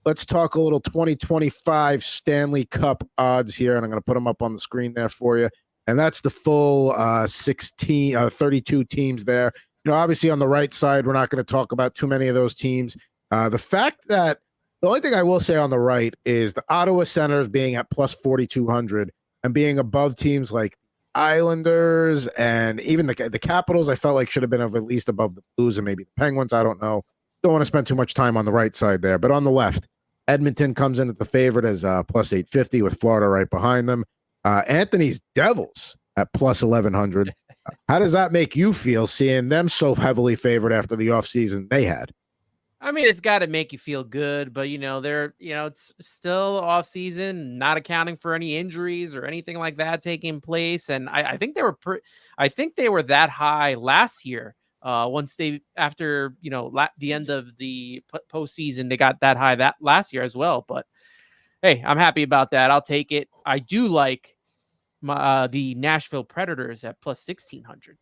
let's talk a little 2025 Stanley Cup odds here, and I'm going to put them up on the screen there for you. And that's the full 32 teams there. Obviously on the right side, we're not going to talk about too many of those teams. The fact that the only thing I will say on the right is the Ottawa Senators being at plus 4,200 and being above teams like Islanders and even the Capitals, I felt like should have been at least above the Blues and maybe the Penguins. I don't know. Don't want to spend too much time on the right side there. But on the left, Edmonton comes in at the favorite as plus 850 with Florida right behind them. Anthony's Devils at plus 1,100. How does that make you feel seeing them so heavily favored after the offseason they had? I mean, it's got to make you feel good, but it's still off season, not accounting for any injuries or anything like that taking place. And I think they were that high last year. Once after the end of the postseason, they got that high that last year as well. But hey, I'm happy about that. I'll take it. I do like the Nashville Predators at plus 1,600.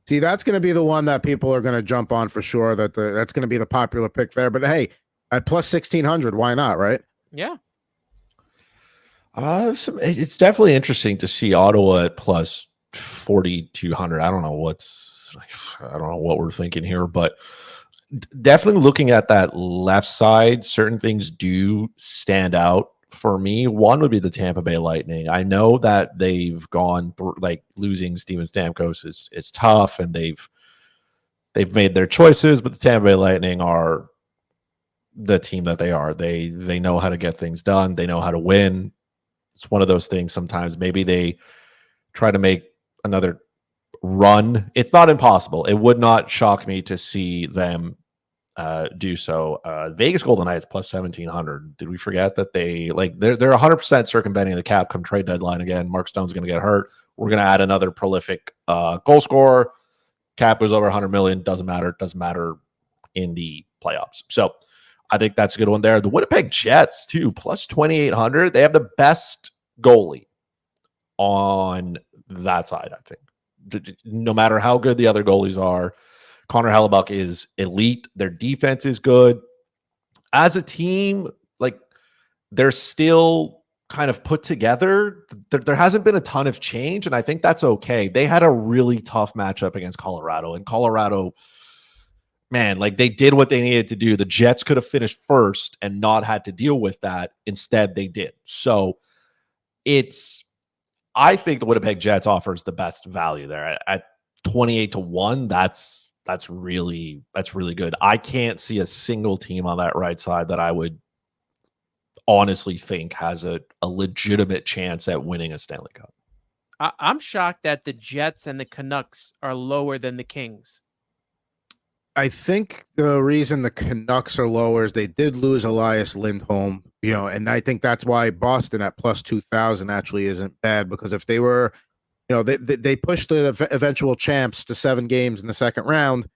See, that's going to be the one that people are going to jump on for sure. That's going to be the popular pick there. But hey, at plus 1,600, why not, right? Yeah. It's definitely interesting to see Ottawa at plus 4,200. I don't know what we're thinking here, but definitely looking at that left side, certain things do stand out for me. One would be the Tampa Bay Lightning. I know that they've gone through, like, losing Steven Stamkos is tough, and they've made their choices, but the Tampa Bay Lightning are the team that they are. They know how to get things done. They know how to win. It's one of those things. Sometimes maybe they try to make another run. It's not impossible. It would not shock me to see them do so. Vegas Golden Knights plus 1,700. Did we forget that they're 100% circumventing the cap come trade deadline again? Mark Stone's going to get hurt. We're going to add another prolific goal scorer. Cap goes over 100 million. Doesn't matter. Doesn't matter in the playoffs. So I think that's a good one there. The Winnipeg Jets too, plus 2,800. They have the best goalie on that side, I think. No matter how good the other goalies are, Connor Hellebuck is elite. Their defense is good. As a team, like, they're still kind of put together. There hasn't been a ton of change, and I think that's okay. They had a really tough matchup against Colorado, and Colorado, man, like, they did what they needed to do. The Jets could have finished first and not had to deal with that. Instead, they did. So I think the Winnipeg Jets offers the best value there at 28-1. That's really good. I can't see a single team on that right side that I would honestly think has a legitimate chance at winning a Stanley Cup. I'm shocked that the Jets and the Canucks are lower than the Kings. I think the reason the Canucks are lower is they did lose Elias Lindholm, and I think that's why Boston at plus 2,000 actually isn't bad, because if they were, they pushed the eventual champs to 7 games in the second round.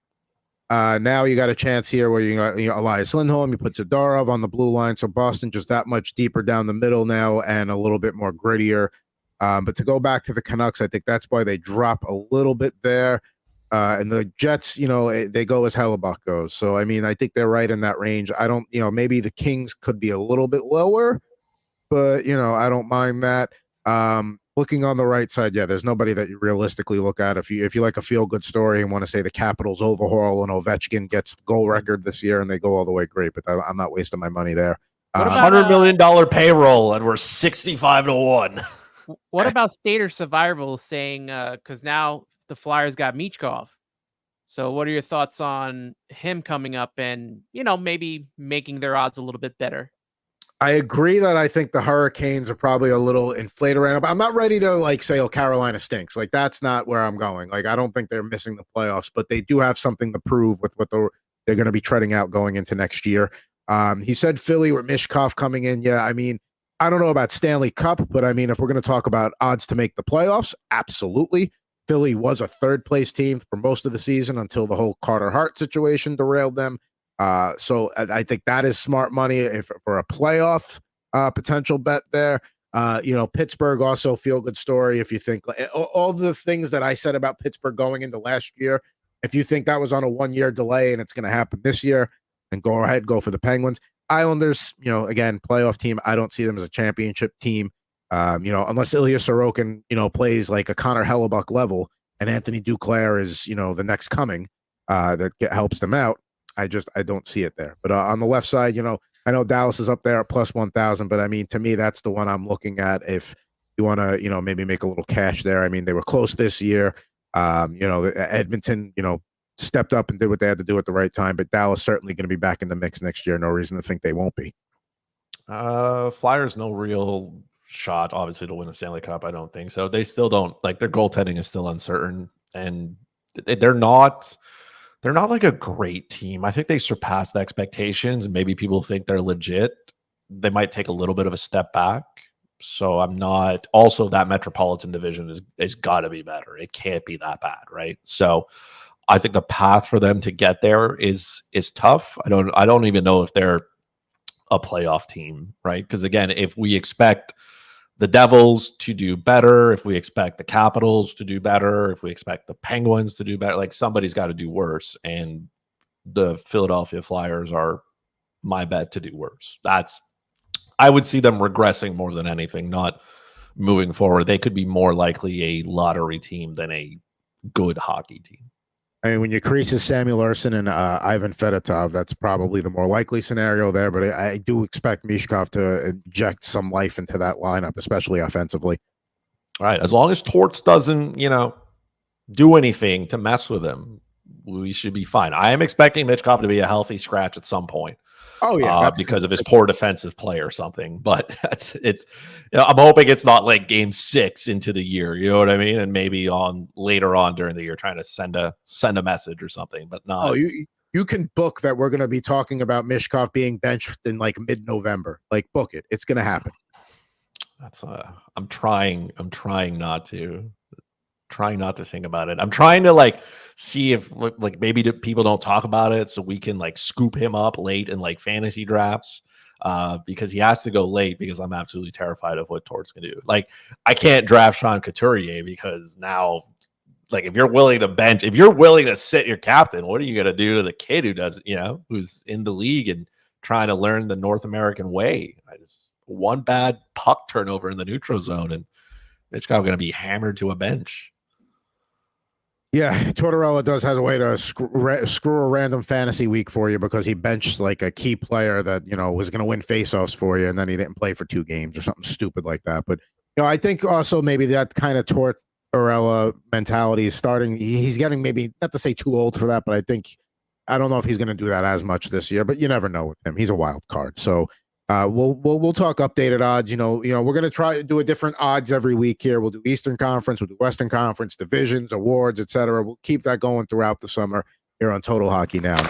Now you got a chance here where you got Elias Lindholm, you put Zadorov on the blue line, so Boston just that much deeper down the middle now and a little bit more grittier. But to go back to the Canucks, I think that's why they drop a little bit there. And the Jets, they go as Hellebuck goes. So, I mean, I think they're right in that range. I don't, maybe the Kings could be a little bit lower, but, I don't mind that. Looking on the right side, yeah, there's nobody that you realistically look at. If you like a feel-good story and want to say the Capitals overhaul and Ovechkin gets the goal record this year and they go all the way, great, but I'm not wasting my money there. $100 million payroll, and we're 65-1. What about Stater Survival saying, because now the Flyers got Michkov. So what are your thoughts on him coming up and, maybe making their odds a little bit better? I agree that I think the Hurricanes are probably a little inflated right now, but I'm not ready to say, oh, Carolina stinks. Like, that's not where I'm going. Like, I don't think they're missing the playoffs, but they do have something to prove with what they're going to be treading out going into next year. He said Philly with Mishkov coming in. Yeah, I mean, I don't know about Stanley Cup, but I mean, if we're going to talk about odds to make the playoffs, absolutely. Philly was a third-place team for most of the season until the whole Carter Hart situation derailed them. So I think that is smart money for a playoff potential bet there. Pittsburgh also feel-good story. If you think all the things that I said about Pittsburgh going into last year, if you think that was on a 1-year delay and it's going to happen this year, then go ahead, go for the Penguins. Islanders, again, playoff team. I don't see them as a championship team. Unless Ilya Sorokin, plays like a Connor Hellebuck level, and Anthony Duclair is, the next coming, helps them out. I don't see it there. But on the left side, I know Dallas is up there at plus 1,000, but I mean, to me, that's the one I'm looking at. If you want to, maybe make a little cash there. I mean, they were close this year. Edmonton, stepped up and did what they had to do at the right time, but Dallas certainly going to be back in the mix next year. No reason to think they won't be. Flyers, no real shot, obviously, to win a Stanley Cup. I don't think so. They still don't, like, their goaltending is still uncertain, and they're not like a great team. I think they surpassed the expectations. Maybe people think they're legit. They might take a little bit of a step back. So I'm not. Also, that Metropolitan Division is got to be better. It can't be that bad, right? So I think the path for them to get there is tough. I don't even know if they're a playoff team, right? Because again, if we expect the Devils to do better, if we expect the Capitals to do better, if we expect the Penguins to do better, like, somebody's got to do worse. And the Philadelphia Flyers are my bet to do worse. I would see them regressing more than anything, not moving forward. They could be more likely a lottery team than a good hockey team. I mean, when you creases Samuel Larson and Ivan Fedotov, that's probably the more likely scenario there. But I do expect Mishkov to inject some life into that lineup, especially offensively. All right. As long as Torts doesn't, do anything to mess with him, we should be fine. I am expecting Mishkov to be a healthy scratch at some point. Oh yeah, because of his poor defensive play or something. But I'm hoping it's not like game 6 into the year. You know what I mean? And maybe later on during the year, trying to send a message or something. But not. Oh, you can book that we're going to be talking about Mishkov being benched in like mid-November. Like, book it. It's going to happen. That's I'm trying not to. Trying not to think about it. I'm trying to see if maybe people don't talk about it, so we can scoop him up late in fantasy drafts, because he has to go late, because I'm absolutely terrified of what Tort's gonna do. I can't draft Sean Couturier because now, if you're willing to sit your captain, what are you gonna do to the kid who doesn't, who's in the league and trying to learn the North American way? One bad puck turnover in the neutral zone, and Mitchkov going to be hammered to a bench. Yeah, Tortorella has a way to screw a random fantasy week for you, because he benched a key player that was going to win faceoffs for you, and then he didn't play for 2 games or something stupid like that. But I think also maybe that kind of Tortorella mentality is starting. He's getting, maybe not to say too old for that, but I don't know if he's going to do that as much this year. But you never know with him; he's a wild card. So we'll talk updated odds. We're going to try to do a different odds every week here. We'll do Eastern Conference, we'll do Western Conference, divisions, awards, etc. We'll keep that going throughout the summer here on Total Hockey Now.